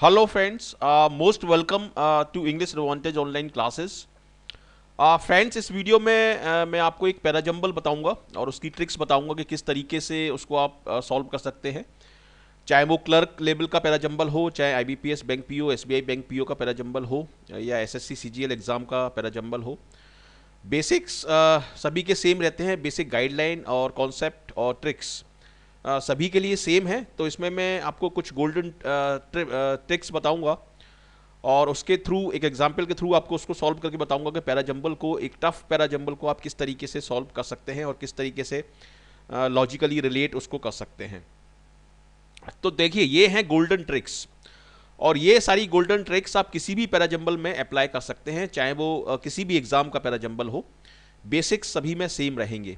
Hello friends, most welcome to English Advantage online classes. Friends, इस video में मैं आपको एक पैराजंबल बताऊंगा और उसकी ट्रिक्स बताऊंगा कि किस तरीके से उसको आप सॉल्व कर सकते हैं। चाहे वो क्लर्क लेवल का पैराजंबल हो, चाहे IBPS bank PO, SBI bank PO का पैराजंबल हो, या एसएससी सीजीएल एग्जाम का पैराजंबल हो। बेसिक्स सभी के सेम रहते हैं। बेसिक गाइडलाइन और कॉन्सेप्ट और ट्रिक्स सभी के लिए सेम है। तो इसमें मैं आपको कुछ गोल्डन ट्रिक्स बताऊंगा और उसके थ्रू, एक एग्जाम्पल के थ्रू आपको उसको सॉल्व करके बताऊंगा कि पैराजंबल को, एक टफ पैराजंबल को आप किस तरीके से सॉल्व कर सकते हैं और किस तरीके से लॉजिकली रिलेट उसको कर सकते हैं। तो देखिए, ये हैं गोल्डन ट्रिक्स और ये सारी गोल्डन ट्रिक्स आप किसी भी पैराजंबल में अप्लाई कर सकते हैं, चाहे वो किसी भी एग्जाम का पैराजंबल हो। बेसिक्स सभी में सेम रहेंगे।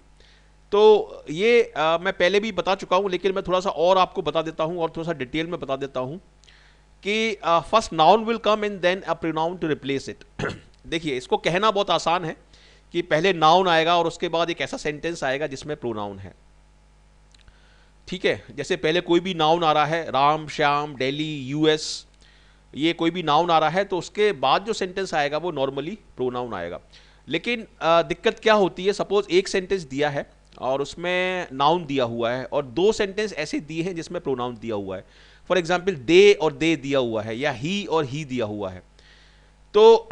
तो ये मैं पहले भी बता चुका हूं, लेकिन मैं थोड़ा सा और आपको बता देता हूं और थोड़ा सा डिटेल में बता देता हूं कि first noun will come and then a pronoun to replace it. देखिए, इसको कहना बहुत आसान है कि पहले नाउन आएगा और उसके बाद एक ऐसा सेंटेंस आएगा जिसमें प्रोनाउन है। ठीक है, जैसे पहले कोई भी नाउन आ रहा है, राम, श्याम, दिल्ली, यूएस, ये कोई भी नाउन आ रहा है तो उसके बाद जो सेंटेंस आएगा वो नॉर्मली प्रोनाउन आएगा। लेकिन दिक्कत क्या होती है, सपोज एक सेंटेंस दिया है और उसमें नाउन दिया हुआ है और दो सेंटेंस ऐसे दिए हैं जिसमें प्रोनाउन दिया हुआ है। फॉर एग्जाम्पल, दे और दे दिया हुआ है या ही और ही दिया हुआ है। तो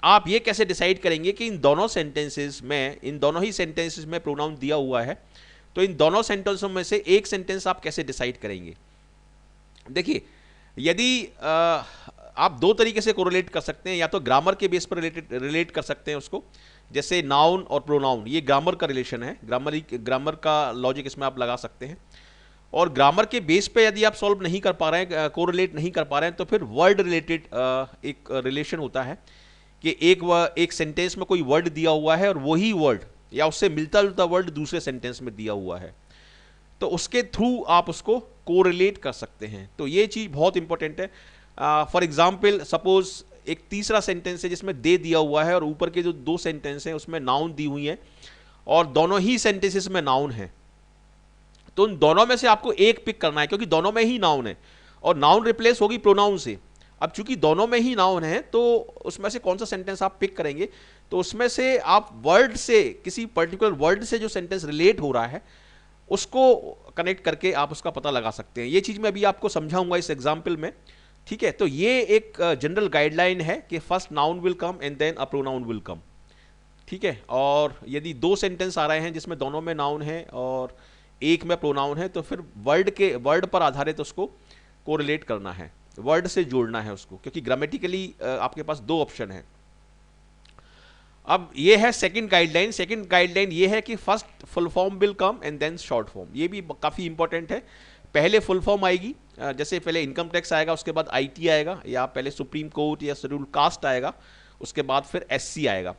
आप ये कैसे डिसाइड करेंगे कि इन दोनों सेंटेंसेस में, इन दोनों ही सेंटेंसेस में प्रोनाउन दिया हुआ है, तो इन दोनों सेंटेंसों में से एक सेंटेंस आप कैसे डिसाइड करेंगे? देखिए, यदि आप दो तरीके से कोरिलेट कर सकते हैं, या तो ग्रामर के बेस पर रिलेट कर सकते हैं उसको, जैसे नाउन और प्रोनाउन, ये ग्रामर का रिलेशन है, ग्रामर का लॉजिक इसमें आप लगा सकते हैं। और ग्रामर के बेस पे यदि आप सॉल्व नहीं कर पा रहे हैं, कोरिलेट नहीं कर पा रहे हैं, तो फिर वर्ड रिलेटेड एक रिलेशन होता है कि एक सेंटेंस में कोई वर्ड दिया हुआ है और वही वर्ड या उससे मिलता जुलता वर्ड दूसरे सेंटेंस में दिया हुआ है, तो उसके थ्रू आप उसको कोरिलेट कर सकते हैं। तो ये चीज़ बहुत इंपॉर्टेंट है। फॉर एग्जाम्पल, सपोज एक तीसरा सेंटेंस है जिसमें दे दिया हुआ है और ऊपर के जो दो सेंटेंस हैं उसमें नाउन दी हुई है और दोनों ही सेंटेंसेस में नाउन है, तो उन दोनों में से आपको एक पिक करना है, क्योंकि दोनों में ही नाउन है और नाउन रिप्लेस होगी प्रोनाउन से। अब चूंकि दोनों में ही नाउन है तो उसमें से कौन सा सेंटेंस आप पिक करेंगे? तो उसमें से आप वर्ड से, किसी पर्टिकुलर वर्ड से जो सेंटेंस रिलेट हो रहा है उसको कनेक्ट करके आप उसका पता लगा सकते हैं। ये चीज़ मैं अभी आपको समझाऊंगा इस एग्जाम्पल में। ठीक है, तो ये एक जनरल गाइडलाइन है कि first noun will come and then a pronoun will come. ठीक है, और यदि दो सेंटेंस आ रहे हैं जिसमें दोनों में नाउन है और एक में प्रोनाउन है, तो फिर वर्ड पर आधारित उसको कोरिलेट करना है, वर्ड से जोड़ना है उसको, क्योंकि ग्रामेटिकली आपके पास दो ऑप्शन है। अब ये है सेकंड गाइडलाइन। सेकंड गाइडलाइन ये है कि first full form will come and then short form. ये भी काफ़ी इंपॉर्टेंट है। पहले फुल फॉर्म आएगी, जैसे पहले इनकम टैक्स आएगा, उसके बाद आईटी आएगा, या पहले सुप्रीम कोर्ट या शेड्यूल कास्ट आएगा, उसके बाद फिर एससी आएगा।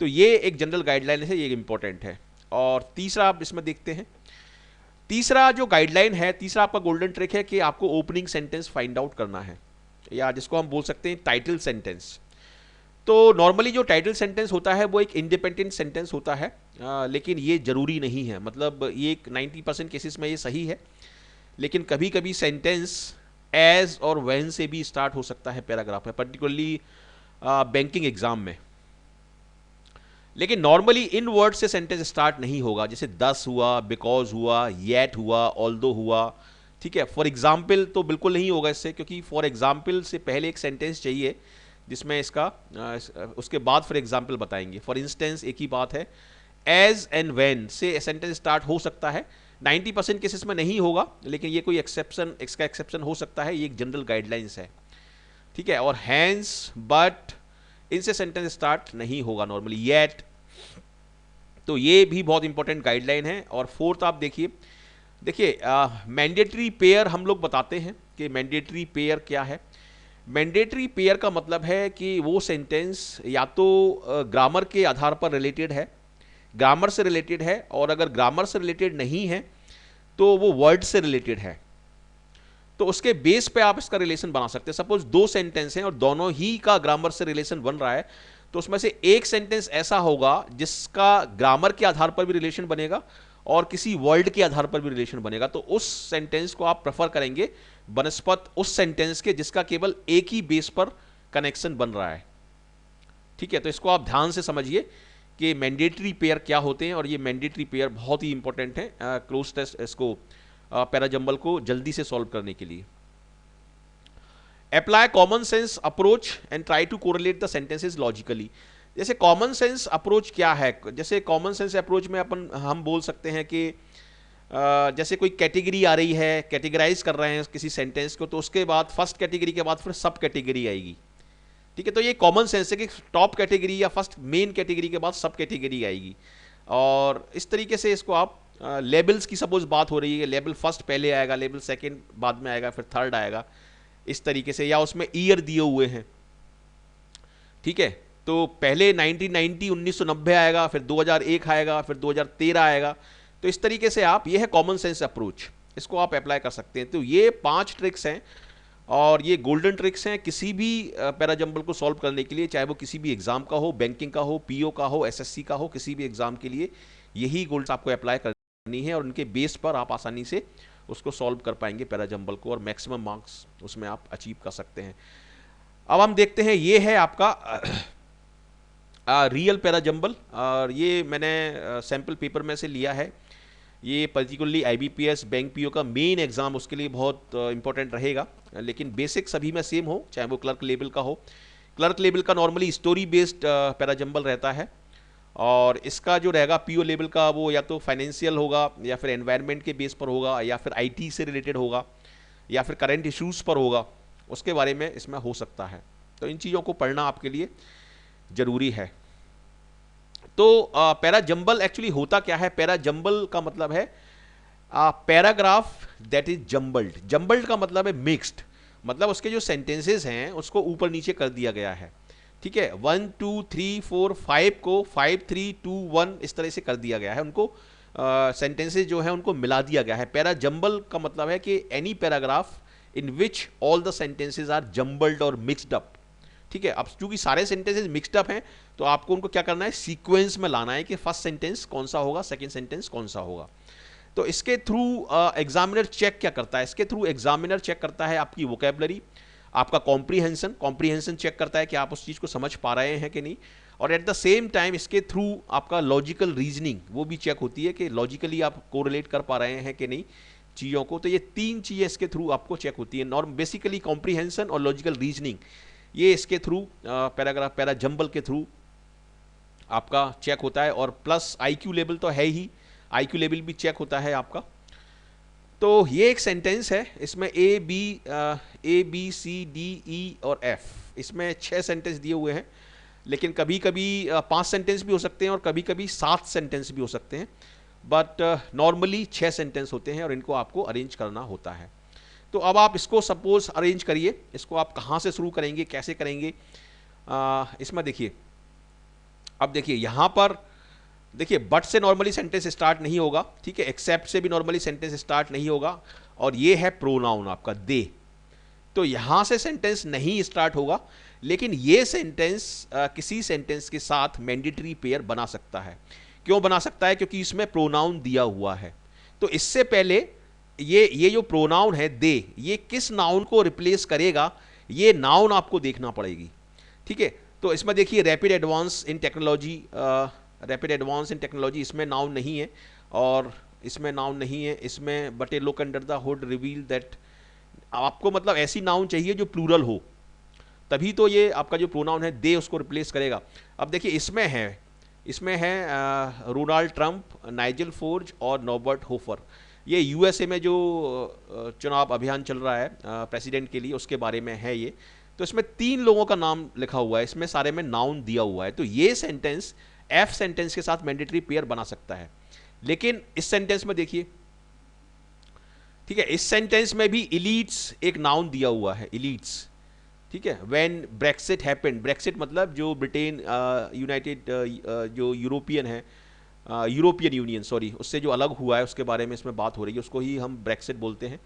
तो ये एक जनरल गाइडलाइन है, ये इंपॉर्टेंट है। और तीसरा आप इसमें देखते हैं, तीसरा जो गाइडलाइन है, तीसरा आपका गोल्डन ट्रिक है कि आपको ओपनिंग सेंटेंस फाइंड आउट करना है, या जिसको हम बोल सकते हैं टाइटल सेंटेंस। तो नॉर्मली जो टाइटल सेंटेंस होता है वो एक इंडिपेंडेंट सेंटेंस होता है, लेकिन ये जरूरी नहीं है। मतलब ये एक 90% केसेस में ये सही है, लेकिन कभी कभी सेंटेंस एज और व्हेन से भी स्टार्ट हो सकता है पैराग्राफ में, पर्टिकुलरली बैंकिंग एग्जाम में। लेकिन नॉर्मली इन वर्ड से सेंटेंस स्टार्ट नहीं होगा, जैसे 10 हुआ, बिकॉज हुआ, येट हुआ, ऑल्दो हुआ। ठीक है, फॉर एग्जाम्पल तो बिल्कुल नहीं होगा इससे, क्योंकि फॉर एग्जाम्पल से पहले एक सेंटेंस चाहिए जिसमें इसका उसके बाद फॉर एग्जाम्पल बताएंगे। फॉर इंस्टेंस एक ही बात है, एज एंड व्हेन से सेंटेंस स्टार्ट हो सकता है। 90% केसेस में नहीं होगा, लेकिन ये कोई एक्सेप्शन, इसका एक्सेप्शन हो सकता है। ये एक जनरल गाइडलाइंस है। ठीक है, और हैंस, बट, इनसे सेंटेंस स्टार्ट नहीं होगा नॉर्मली, येट। तो ये भी बहुत इंपॉर्टेंट गाइडलाइन है। और फोर्थ आप देखिए, मैंडेटरी पेयर हम लोग बताते हैं कि मैंडेटरी पेयर क्या है। मैंडेटरी पेयर का मतलब है कि वो सेंटेंस या तो ग्रामर के आधार पर रिलेटेड है, ग्रामर से रिलेटेड है, और अगर ग्रामर से रिलेटेड नहीं है तो वो वर्ड से रिलेटेड है। तो उसके बेस पे आप इसका रिलेशन बना सकते हैं। सपोज दो सेंटेंस हैं और दोनों ही का ग्रामर से रिलेशन बन रहा है, तो उसमें से एक सेंटेंस ऐसा होगा जिसका ग्रामर के आधार पर भी रिलेशन बनेगा और किसी वर्ड के आधार पर भी रिलेशन बनेगा, तो उस सेंटेंस को आप प्रेफर करेंगे बनस्पत उस सेंटेंस के जिसका केवल एक ही बेस पर कनेक्शन बन रहा है। ठीक है, तो इसको आप ध्यान से समझिए कि मैंडेटरी पेयर क्या होते हैं, और ये मैंडेटरी पेयर बहुत ही इंपॉर्टेंट है क्लोज टेस्ट इसको पैराजंबल को जल्दी से सॉल्व करने के लिए। Apply common sense approach and try to correlate the sentences logically. जैसे कॉमन सेंस अप्रोच क्या है, जैसे कॉमन सेंस अप्रोच में हम बोल सकते हैं कि जैसे कोई कैटेगरी आ रही है, कैटेगराइज कर रहे हैं किसी सेंटेंस को, तो उसके बाद फर्स्ट कैटेगरी के बाद फिर सब कैटेगरी आएगी। ठीक है, तो ये कॉमन सेंस है कि टॉप कैटेगरी या फर्स्ट मेन कैटेगरी के बाद सब कैटेगरी आएगी। और इस तरीके से इसको आप लेबल्स की सपोज बात हो रही है, लेबल फर्स्ट पहले आएगा, लेबल सेकंड बाद में आएगा, फिर थर्ड आएगा, इस तरीके से। या उसमें ईयर दिए हुए हैं, ठीक है, तो पहले 1990 1990 आएगा, फिर 2001 आएगा, फिर 2013 आएगा। तो इस तरीके से आप, ये है कॉमन सेंस अप्रोच, इसको आप अप्लाई कर सकते हैं। तो ये 5 ट्रिक्स हैं और ये गोल्डन ट्रिक्स हैं किसी भी पैराजंबल को सॉल्व करने के लिए, चाहे वो किसी भी एग्जाम का हो, बैंकिंग का हो, पीओ का हो, एसएससी का हो, किसी भी एग्जाम के लिए यही गोल्ड्स आपको अप्लाई करनी है, और उनके बेस पर आप आसानी से उसको सॉल्व कर पाएंगे पैराजंबल को, और मैक्सिमम मार्क्स उसमें आप अचीव कर सकते हैं। अब हम देखते हैं, ये है आपका रियल पैराजंबल, और ये मैंने सैम्पल पेपर में से लिया है। ये पर्टिकुलरली आईबीपीएस बैंक पीओ का मेन एग्जाम, उसके लिए बहुत इंपॉर्टेंट रहेगा, लेकिन बेसिक सभी में सेम हो, चाहे वो क्लर्क लेवल का हो। क्लर्क लेवल का नॉर्मली स्टोरी बेस्ड पैराजंबल रहता है, और इसका जो रहेगा पीओ लेवल का, वो या तो फाइनेंशियल होगा, या फिर एनवायरनमेंट के बेस पर होगा, या फिर आईटी से रिलेटेड होगा, या फिर करंट इश्यूज पर होगा, उसके बारे में इसमें हो सकता है। तो इन चीज़ों को पढ़ना आपके लिए जरूरी है। तो पैराजंबल एक्चुअली होता क्या है, पैराजंबल का मतलब है paragraph that is jumbled. Jumbled का मतलब है मिक्स्ड, मतलब उसके जो सेंटेंसेस हैं उसको ऊपर नीचे कर दिया गया है। ठीक है, 1 2 3 4 5 को 5 3 2 1 इस तरह से कर दिया गया है, उनको सेंटेंसेस जो है उनको मिला दिया गया है। पैराजंबल का मतलब है कि any paragraph in which all the sentences are jumbled और मिक्सड अप। ठीक है, अब चूंकि सारे सेंटेंसेस मिक्सड अप हैं, तो आपको उनको क्या करना है, सीक्वेंस में लाना है कि फर्स्ट सेंटेंस कौन सा होगा, सेकंड सेंटेंस कौन सा होगा। तो इसके थ्रू एग्जामिनर चेक क्या करता है, इसके थ्रू एग्जामिनर चेक करता है आपकी वोकैबुलरी, आपका कॉम्प्रीहेंशन चेक करता है कि आप उस चीज़ को समझ पा रहे हैं कि नहीं, और एट द सेम टाइम इसके थ्रू आपका लॉजिकल रीजनिंग वो भी चेक होती है कि लॉजिकली आप कोरिलेट कर पा रहे हैं कि नहीं चीज़ों को। तो ये 3 चीज़ें इसके थ्रू आपको चेक होती है, नॉर्म बेसिकली कॉम्प्रीहेंशन और लॉजिकल रीजनिंग, ये इसके थ्रू पैराजंबल के थ्रू आपका चेक होता है। और प्लस आईक्यू लेवल तो है ही, आईक्यू लेवल भी चेक होता है आपका। तो ये एक सेंटेंस है, इसमें A B C D E और एफ, इसमें 6 सेंटेंस दिए हुए हैं, लेकिन कभी कभी 5 सेंटेंस भी हो सकते हैं और कभी कभी 7 सेंटेंस भी हो सकते हैं, बट नॉर्मली 6 सेंटेंस होते हैं और इनको आपको अरेंज करना होता है। तो अब आप इसको सपोज अरेंज करिए, इसको आप कहाँ से शुरू करेंगे, कैसे करेंगे। इसमें देखिए, अब देखिए यहाँ पर देखिए, बट से नॉर्मली सेंटेंस स्टार्ट नहीं होगा, ठीक है, एक्सेप्ट से भी नॉर्मली सेंटेंस स्टार्ट नहीं होगा, और ये है प्रोनाउन आपका दे, तो यहाँ से सेंटेंस नहीं स्टार्ट होगा, लेकिन ये सेंटेंस किसी सेंटेंस के साथ मैंडेटरी पेयर बना सकता है। क्यों बना सकता है, क्योंकि इसमें प्रोनाउन दिया हुआ है। तो इससे पहले ये जो प्रोनाउन है दे, ये किस नाउन को रिप्लेस करेगा, ये नाउन आपको देखना पड़ेगी। ठीक है, तो इसमें देखिए rapid advance in technology, rapid advance in technology, इसमें नाउन नहीं है, और इसमें नाउन नहीं है, इसमें but A look under the hood reveal that, आपको मतलब ऐसी नाउन चाहिए जो प्लूरल हो, तभी तो ये आपका जो प्रोनाउन है दे उसको रिप्लेस करेगा। अब देखिए इसमें है रोनाल्ड ट्रंप, नाइजल फोर्ज और नॉबर्ट होफर, ये यूएसए में जो चुनाव अभियान चल रहा है प्रेसिडेंट के लिए, उसके बारे में है ये। तो इसमें 3 लोगों का नाम लिखा हुआ है, इसमें सारे में नाउन दिया हुआ है, तो ये सेंटेंस एफ सेंटेंस के साथ मैंडेटरी पेयर बना सकता है। लेकिन इस सेंटेंस में देखिए, ठीक है, इस सेंटेंस में भी इलीट्स एक नाउन दिया हुआ है, इलीट्स, ठीक है। व्हेन ब्रेक्सिट हैपेंड, ब्रेक्सिट मतलब जो ब्रिटेन यूनाइटेड जो यूरोपियन है, यूरोपियन यूनियन सॉरी, उससे जो अलग हुआ है उसके बारे में इसमें बात हो रही है, उसको ही हम ब्रेक्सिट बोलते हैं।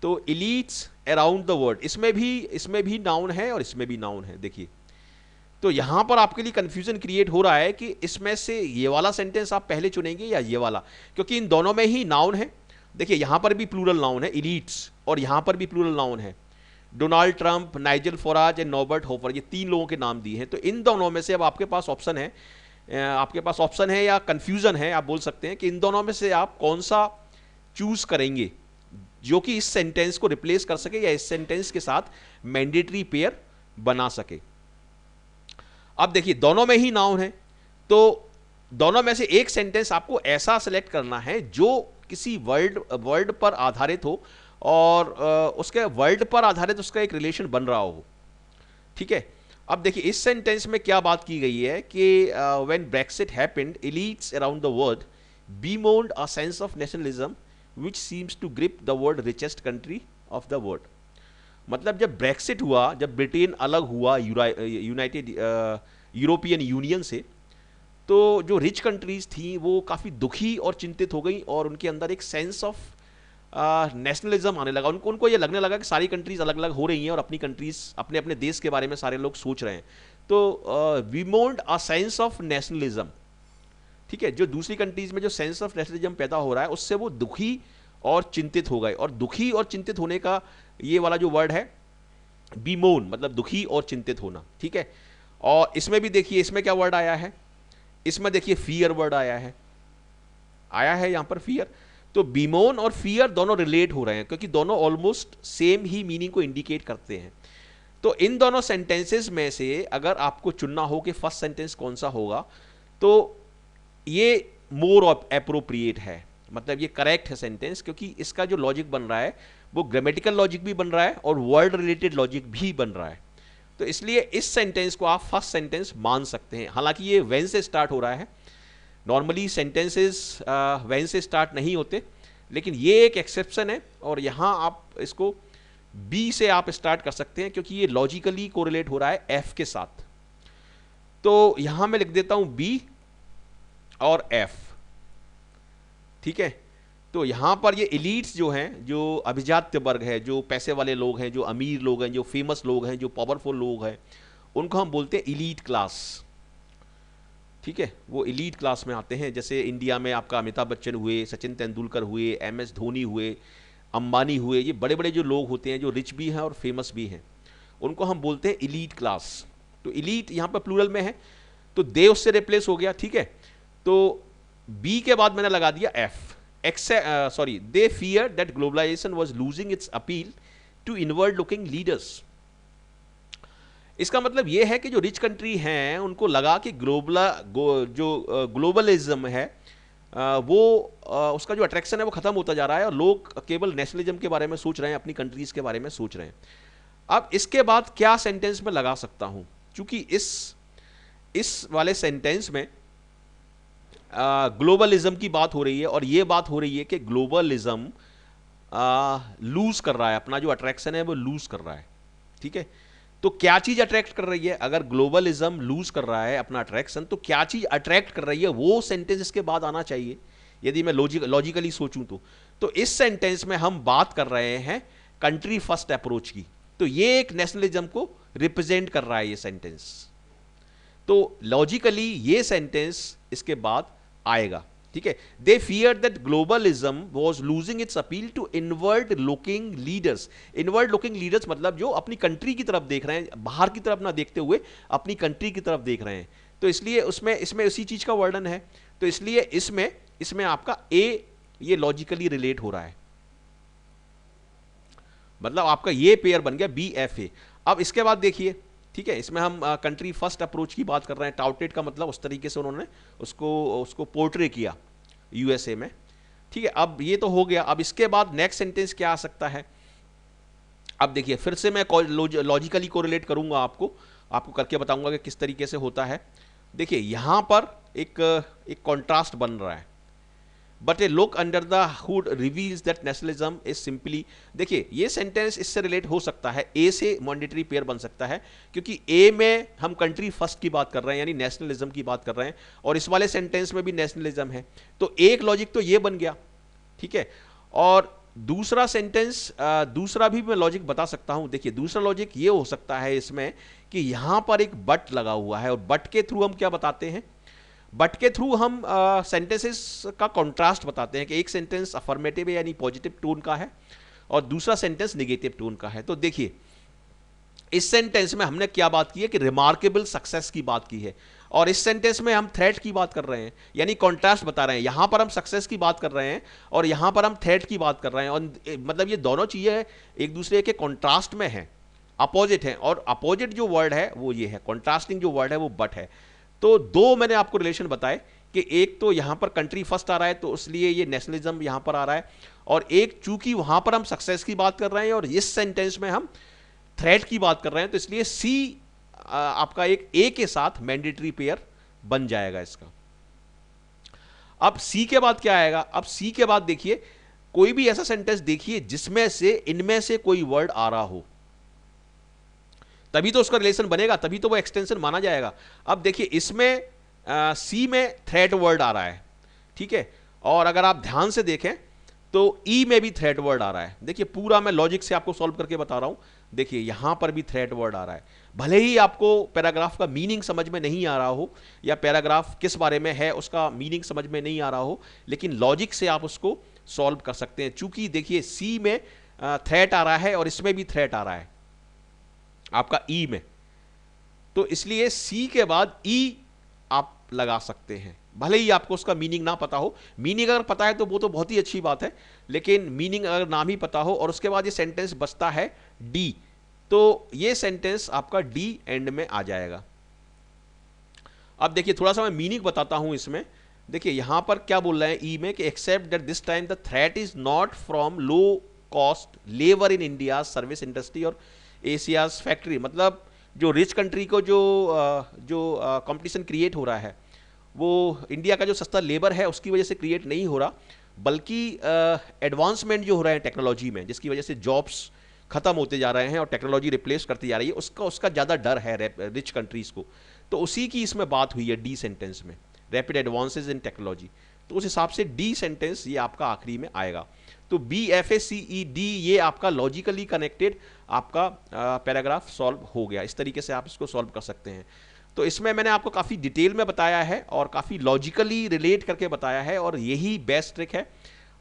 तो इलीट्स अराउंड द वर्ल्ड, इसमें भी नाउन है और इसमें भी नाउन है। देखिए, तो यहां पर आपके लिए कंफ्यूजन क्रिएट हो रहा है कि इसमें से ये वाला सेंटेंस आप पहले चुनेंगे या ये वाला, क्योंकि इन दोनों में ही नाउन है। देखिए यहां पर भी प्लूरल नाउन है इलीट्स, और यहां पर भी प्लूरल नाउन है। Donald Trump, Nigel Farage and Norbert Hofer, ये 3 लोगों के नाम दिए हैं। तो इन दोनों में से अब आपके पास ऑप्शन है, या कंफ्यूजन है, आप बोल सकते हैं कि इन दोनों में से आप कौन सा चूज करेंगे जो कि इस सेंटेंस को रिप्लेस कर सके या इस सेंटेंस के साथ मैंडेटरी पेयर बना सके। अब देखिए दोनों में ही नाउन है, तो दोनों में से एक सेंटेंस आपको ऐसा सेलेक्ट करना है जो किसी वर्ड पर आधारित हो, और उसके वर्ड पर आधारित उसका एक रिलेशन बन रहा हो। ठीक है, अब देखिए इस सेंटेंस में क्या बात की गई है कि when Brexit happened, elites around the world bemoaned a sense of nationalism which seems to grip the world richest country of the world। मतलब जब ब्रेक्सिट हुआ, जब ब्रिटेन अलग हुआ यूनाइटेड यूरोपियन यूनियन से, तो जो रिच कंट्रीज थी वो काफ़ी दुखी और चिंतित हो गई, और उनके अंदर एक सेंस ऑफ नेशनलिज्म आने लगा। उनको ये लगने लगा कि सारी कंट्रीज अलग अलग हो रही हैं और अपनी कंट्रीज, अपने अपने देश के बारे में सारे लोग सोच रहे हैं। तो बीमोन्ड अ सेंस ऑफ नेशनलिज्म, ठीक है, जो दूसरी कंट्रीज में जो सेंस ऑफ नेशनलिज्म पैदा हो रहा है उससे वो दुखी और चिंतित हो गए। और दुखी और चिंतित होने का ये वाला जो वर्ड है बीमोन, मतलब दुखी और चिंतित होना। ठीक है, और इसमें भी देखिए इसमें क्या वर्ड आया है, इसमें देखिए फियर वर्ड आया है यहां पर फियर। तो बीमोन और फियर दोनों रिलेट हो रहे हैं क्योंकि दोनों ऑलमोस्ट सेम ही मीनिंग को इंडिकेट करते हैं। तो इन दोनों सेंटेंसेस में से अगर आपको चुनना हो कि फर्स्ट सेंटेंस कौन सा होगा, तो ये मोर एप्रोप्रिएट है, मतलब ये करेक्ट है सेंटेंस, क्योंकि इसका जो लॉजिक बन रहा है वो ग्रामेटिकल लॉजिक भी बन रहा है और वर्ड रिलेटेड लॉजिक भी बन रहा है। तो इसलिए इस सेंटेंस को आप फर्स्ट सेंटेंस मान सकते हैं। हालांकि ये व्हेन से स्टार्ट हो रहा है, नॉर्मली सेंटेंसेस व्हेन से स्टार्ट नहीं होते, लेकिन ये एक एक्सेप्शन है, और यहां आप इसको बी से आप स्टार्ट कर सकते हैं क्योंकि ये लॉजिकली कोरिलेट हो रहा है एफ के साथ। तो यहां मैं लिख देता हूं बी और एफ। ठीक है, तो यहां पर ये एलीट्स जो हैं, जो अभिजात्य वर्ग है, जो पैसे वाले लोग हैं, जो अमीर लोग हैं, जो फेमस लोग हैं, जो पावरफुल लोग हैं, उनको हम बोलते हैं एलीट क्लास। ठीक है, वो एलीट क्लास में आते हैं। जैसे इंडिया में आपका अमिताभ बच्चन हुए, सचिन तेंदुलकर हुए, एमएस धोनी हुए, अंबानी हुए, ये बड़े बड़े जो लोग होते हैं जो रिच भी हैं और फेमस भी हैं, उनको हम बोलते हैं एलीट क्लास। तो एलीट यहाँ पर प्लूरल में है, तो दे उससे रिप्लेस हो गया। ठीक है, तो बी के बाद मैंने लगा दिया F. They fear that globalisation was losing its appeal to inward looking leaders. इसका मतलब यह है कि जो रिच कंट्री हैं उनको लगा कि ग्लोबलिज्म है उसका जो अट्रैक्शन है वो खत्म होता जा रहा है और लोग केवल नेशनलिज्म के बारे में सोच रहे हैं, अपनी कंट्रीज के बारे में सोच रहे हैं। अब इसके बाद क्या सेंटेंस में लगा सकता हूं, क्योंकि इस वाले सेंटेंस में ग्लोबलिज्म की बात हो रही है, और ये बात हो रही है कि ग्लोबलिज्म लूज कर रहा है, अपना जो अट्रैक्शन है वो लूज कर रहा है। ठीक है, तो क्या चीज अट्रैक्ट कर रही है? अगर ग्लोबलिज्म लूज कर रहा है अपना अट्रैक्शन, तो क्या चीज अट्रैक्ट कर रही है, वो सेंटेंस इसके बाद आना चाहिए यदि मैं लॉजिकली सोचूं तो इस सेंटेंस में हम बात कर रहे हैं कंट्री फर्स्ट अप्रोच की। तो ये एक नेशनलिज्म को रिप्रेजेंट कर रहा है ये सेंटेंस, तो लॉजिकली ये सेंटेंस इसके बाद आएगा। ठीक है, they fear that globalism was losing its appeal to inward looking leaders. Inward looking leaders मतलब जो अपनी कंट्री की तरफ देख रहे हैं, बाहर की तरफ ना देखते हुए अपनी कंट्री की तरफ देख रहे हैं। तो इसलिए इसमें उसी चीज का वर्णन है, तो इसलिए इसमें आपका ए ये लॉजिकली रिलेट हो रहा है, मतलब आपका ये पेयर बन गया बी एफ ए। अब इसके बाद देखिए, ठीक है, इसमें हम कंट्री फर्स्ट अप्रोच की बात कर रहे हैं। टाउटेड का मतलब उस तरीके से उन्होंने उसको पोर्ट्रे किया यूएसए में। ठीक है, अब ये तो हो गया। अब इसके बाद नेक्स्ट सेंटेंस क्या आ सकता है? अब देखिए फिर से मैं लॉजिकली कोरिलेट करूंगा, आपको करके बताऊंगा कि किस तरीके से होता है। देखिए यहां पर एक कॉन्ट्रास्ट बन रहा है, but A look under the hood reveals that nationalism is simply. देखिए ये सेंटेंस इससे रिलेट हो सकता है, ए से मैंडेटरी पेयर बन सकता है, क्योंकि ए में हम कंट्री फर्स्ट की बात कर रहे हैं, यानी नेशनलिज्म की बात कर रहे हैं, और इस वाले सेंटेंस में भी नेशनलिज्म है। तो एक लॉजिक तो ये बन गया, ठीक है, और दूसरा सेंटेंस, दूसरा भी मैं लॉजिक बता सकता हूं। देखिए दूसरा लॉजिक ये हो सकता है इसमें कि यहां पर एक बट लगा हुआ है, और बट के थ्रू हम क्या बताते हैं, बट के थ्रू हम सेंटेंसेस का कॉन्ट्रास्ट बताते हैं कि एक सेंटेंस अफर्मेटिव है यानी पॉजिटिव टोन का है और दूसरा सेंटेंस नेगेटिव टोन का है। तो देखिए इस सेंटेंस में हमने क्या बात की है कि रिमार्केबल सक्सेस की बात की है, और इस सेंटेंस में हम थ्रेट की बात कर रहे हैं, यानी कॉन्ट्रास्ट बता रहे हैं। यहां पर हम सक्सेस की बात कर रहे हैं और यहां पर हम थ्रेट की बात कर रहे हैं, और मतलब ये दोनों चीजें एक दूसरे के कॉन्ट्रास्ट में हैं, अपोजिट हैं, और अपोजिट जो वर्ड है वो ये है, कॉन्ट्रास्टिंग जो वर्ड है वो बट है। तो दो मैंने आपको रिलेशन बताए कि एक तो यहां पर कंट्री फर्स्ट आ रहा है तो इसलिए ये नेशनलिज्म यहां पर आ रहा है, और एक चूंकि वहां पर हम सक्सेस की बात कर रहे हैं और इस सेंटेंस में हम थ्रेट की बात कर रहे हैं, तो इसलिए सी आपका एक ए के साथ मैंडेटरी पेयर बन जाएगा इसका। अब सी के बाद क्या आएगा, अब सी के बाद देखिए कोई भी ऐसा सेंटेंस देखिए जिसमें से इनमें से कोई वर्ड आ रहा हो, तभी तो उसका रिलेशन बनेगा, तभी तो वो एक्सटेंशन माना जाएगा। अब देखिए इसमें सी में थ्रेट वर्ड आ रहा है, ठीक है, और अगर आप ध्यान से देखें तो ई में भी थ्रेट वर्ड आ रहा है। देखिए पूरा मैं लॉजिक से आपको सॉल्व करके बता रहा हूं। देखिए यहां पर भी थ्रेट वर्ड आ रहा है, भले ही आपको पैराग्राफ का मीनिंग समझ में नहीं आ रहा हो या पैराग्राफ किस बारे में है उसका मीनिंग समझ में नहीं आ रहा हो, लेकिन लॉजिक से आप उसको सॉल्व कर सकते हैं। चूंकि देखिए सी में थ्रेट आ रहा है और इसमें भी थ्रेट आ रहा है आपका ई में, तो इसलिए सी के बाद ई आप लगा सकते हैं, भले ही आपको उसका मीनिंग ना पता हो। मीनिंग अगर पता है तो वो तो बहुत ही अच्छी बात है, लेकिन मीनिंग अगर नाम ही पता हो और उसके बाद ये सेंटेंस बचता है डी, तो ये सेंटेंस आपका डी एंड में आ जाएगा। अब देखिए थोड़ा सा मैं मीनिंग बताता हूं इसमें। देखिए यहां पर क्या बोल रहे हैं ई में कि except that this time the threat is not from low cost labour in India service industry और एशियाज फैक्ट्री, मतलब जो रिच कंट्री को जो कंपटीशन क्रिएट हो रहा है वो इंडिया का जो सस्ता लेबर है उसकी वजह से क्रिएट नहीं हो रहा, बल्कि एडवांसमेंट जो हो रहा है टेक्नोलॉजी में जिसकी वजह से जॉब्स खत्म होते जा रहे हैं और टेक्नोलॉजी रिप्लेस करती जा रही है, उसका ज़्यादा डर है रिच कंट्रीज़ को। तो उसी की इसमें बात हुई है डी सेंटेंस में, रैपिड एडवांसेज इन टेक्नोलॉजी। तो उस हिसाब से डी सेंटेंस ये आपका आखिरी में आएगा। तो B F A C E D ये आपका लॉजिकली कनेक्टेड आपका पैराग्राफ सॉल्व हो गया। इस तरीके से आप इसको सॉल्व कर सकते हैं। तो इसमें मैंने आपको काफ़ी डिटेल में बताया है और काफ़ी लॉजिकली रिलेट करके बताया है, और यही बेस्ट ट्रिक है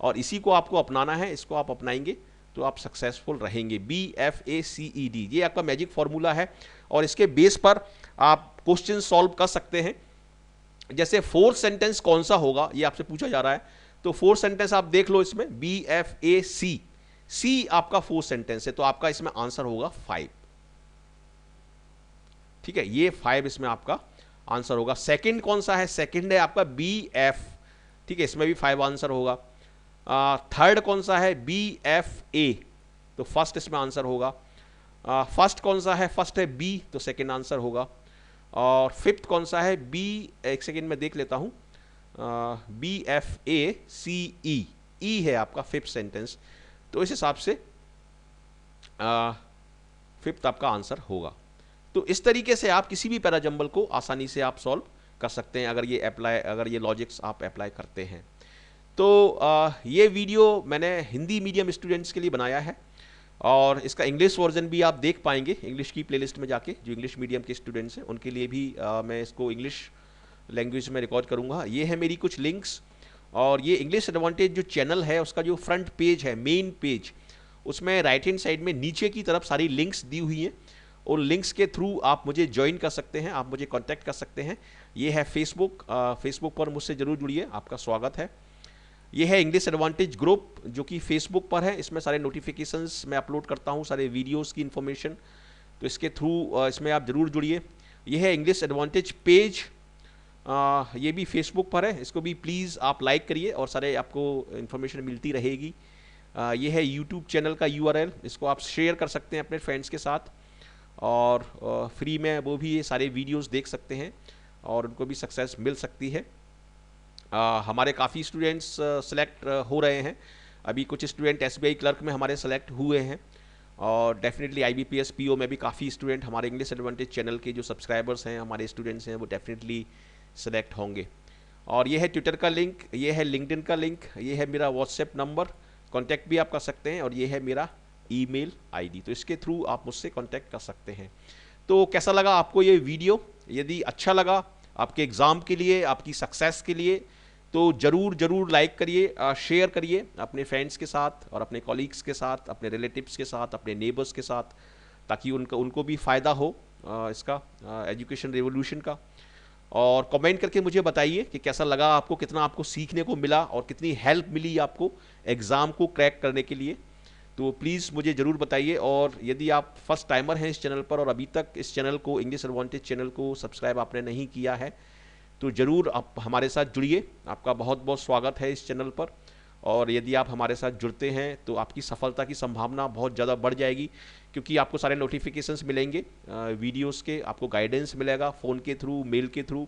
और इसी को आपको अपनाना है। इसको आप अपनाएंगे तो आप सक्सेसफुल रहेंगे। B F A C E D ये आपका मैजिक फॉर्मूला है और इसके बेस पर आप क्वेश्चन सॉल्व कर सकते हैं। जैसे फोर्थ सेंटेंस कौन सा होगा ये आपसे पूछा जा रहा है, तो फोर्थ सेंटेंस आप देख लो इसमें बी एफ ए सी, सी आपका फोर्थ सेंटेंस है, तो आपका इसमें आंसर होगा 5। ठीक है, ये 5 इसमें आपका आंसर होगा। सेकंड कौन सा है, सेकंड है आपका बी एफ, ठीक है, इसमें भी 5 आंसर होगा। थर्ड कौन सा है, बी एफ ए, तो फर्स्ट इसमें आंसर होगा। फर्स्ट कौन सा है, फर्स्ट है बी, तो सेकंड आंसर होगा। और फिफ्थ कौन सा है, बी, एक सेकंड में देख लेता हूं, बी एफ ए सी ई, ई है आपका फिफ्थ सेंटेंस, तो इस हिसाब से फिफ्थ आपका आंसर होगा। तो इस तरीके से आप किसी भी पैराजंबल को आसानी से आप सॉल्व कर सकते हैं अगर ये लॉजिक्स आप अप्लाई करते हैं। तो ये वीडियो मैंने हिंदी मीडियम स्टूडेंट्स के लिए बनाया है और इसका इंग्लिश वर्जन भी आप देख पाएंगे इंग्लिश की प्लेलिस्ट में जाके। जो इंग्लिश मीडियम के स्टूडेंट्स हैं उनके लिए भी मैं इसको इंग्लिश लैंग्वेज में रिकॉर्ड करूँगा। ये है मेरी कुछ लिंक्स, और ये इंग्लिश एडवांटेज जो चैनल है उसका जो फ्रंट पेज है, मेन पेज, उसमें राइट हैंड साइड में नीचे की तरफ सारी लिंक्स दी हुई हैं। उन लिंक्स के थ्रू आप मुझे ज्वाइन कर सकते हैं, आप मुझे कांटेक्ट कर सकते हैं। ये है फेसबुक, फेसबुक पर मुझसे ज़रूर जुड़िए, आपका स्वागत है। ये है इंग्लिश एडवांटेज ग्रुप जो कि फेसबुक पर है, इसमें सारे नोटिफिकेशंस मैं अपलोड करता हूँ, सारे वीडियोस की इन्फॉर्मेशन, तो इसके थ्रू इसमें आप ज़रूर जुड़िए। ये है इंग्लिश एडवांटेज पेज, ये भी फेसबुक पर है, इसको भी प्लीज़ आप लाइक करिए और सारे आपको इन्फॉर्मेशन मिलती रहेगी। ये है यूट्यूब चैनल का URL, इसको आप शेयर कर सकते हैं अपने फ्रेंड्स के साथ और फ्री में वो भी ये सारे वीडियोस देख सकते हैं और उनको भी सक्सेस मिल सकती है। हमारे काफ़ी स्टूडेंट्स सेलेक्ट हो रहे हैं, अभी कुछ स्टूडेंट SBI क्लर्क में हमारे सेलेक्ट हुए हैं और डेफिनेटली IBPS PO में भी काफ़ी स्टूडेंट हमारे इंग्लिश एडवांटेज चैनल के जो सब्सक्राइबर्स हैं, हमारे स्टूडेंट्स हैं, वो डेफिनेटली सेलेक्ट होंगे। और ये है ट्विटर का लिंक, ये है लिंक्डइन का लिंक, ये है मेरा व्हाट्सएप नंबर, कांटेक्ट भी आप कर सकते हैं, और ये है मेरा ईमेल आईडी, तो इसके थ्रू आप मुझसे कांटेक्ट कर सकते हैं। तो कैसा लगा आपको ये वीडियो? यदि अच्छा लगा आपके एग्ज़ाम के लिए, आपकी सक्सेस के लिए, तो ज़रूर ज़रूर लाइक करिए, शेयर करिए अपने फ्रेंड्स के साथ और अपने कॉलीग्स के साथ, अपने रिलेटिव्स के साथ, अपने नेबर्स के साथ, ताकि उनको भी फ़ायदा हो इसका, एजुकेशन रेवोल्यूशन का। और कमेंट करके मुझे बताइए कि कैसा लगा आपको, कितना आपको सीखने को मिला और कितनी हेल्प मिली आपको एग्ज़ाम को क्रैक करने के लिए। तो प्लीज़ मुझे ज़रूर बताइए। और यदि आप फर्स्ट टाइमर हैं इस चैनल पर और अभी तक इस चैनल को, इंग्लिश एडवांटेज चैनल को सब्सक्राइब आपने नहीं किया है, तो ज़रूर आप हमारे साथ जुड़िए। आपका बहुत बहुत स्वागत है इस चैनल पर। और यदि आप हमारे साथ जुड़ते हैं तो आपकी सफलता की संभावना बहुत ज़्यादा बढ़ जाएगी, क्योंकि आपको सारे नोटिफिकेशंस मिलेंगे वीडियोस के, आपको गाइडेंस मिलेगा फ़ोन के थ्रू, मेल के थ्रू,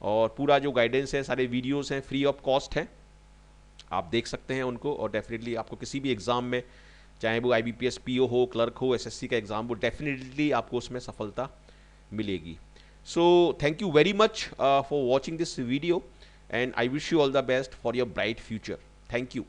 और पूरा जो गाइडेंस है, सारे वीडियोस हैं, फ्री ऑफ कॉस्ट है, आप देख सकते हैं उनको। और डेफिनेटली आपको किसी भी एग्ज़ाम में, चाहे वो IBPS PO हो, क्लर्क हो, SSC का एग्ज़ाम हो, डेफिनेटली आपको उसमें सफलता मिलेगी। So thank you very much for watching this video, and I wish you all the best for your bright future. Thank you.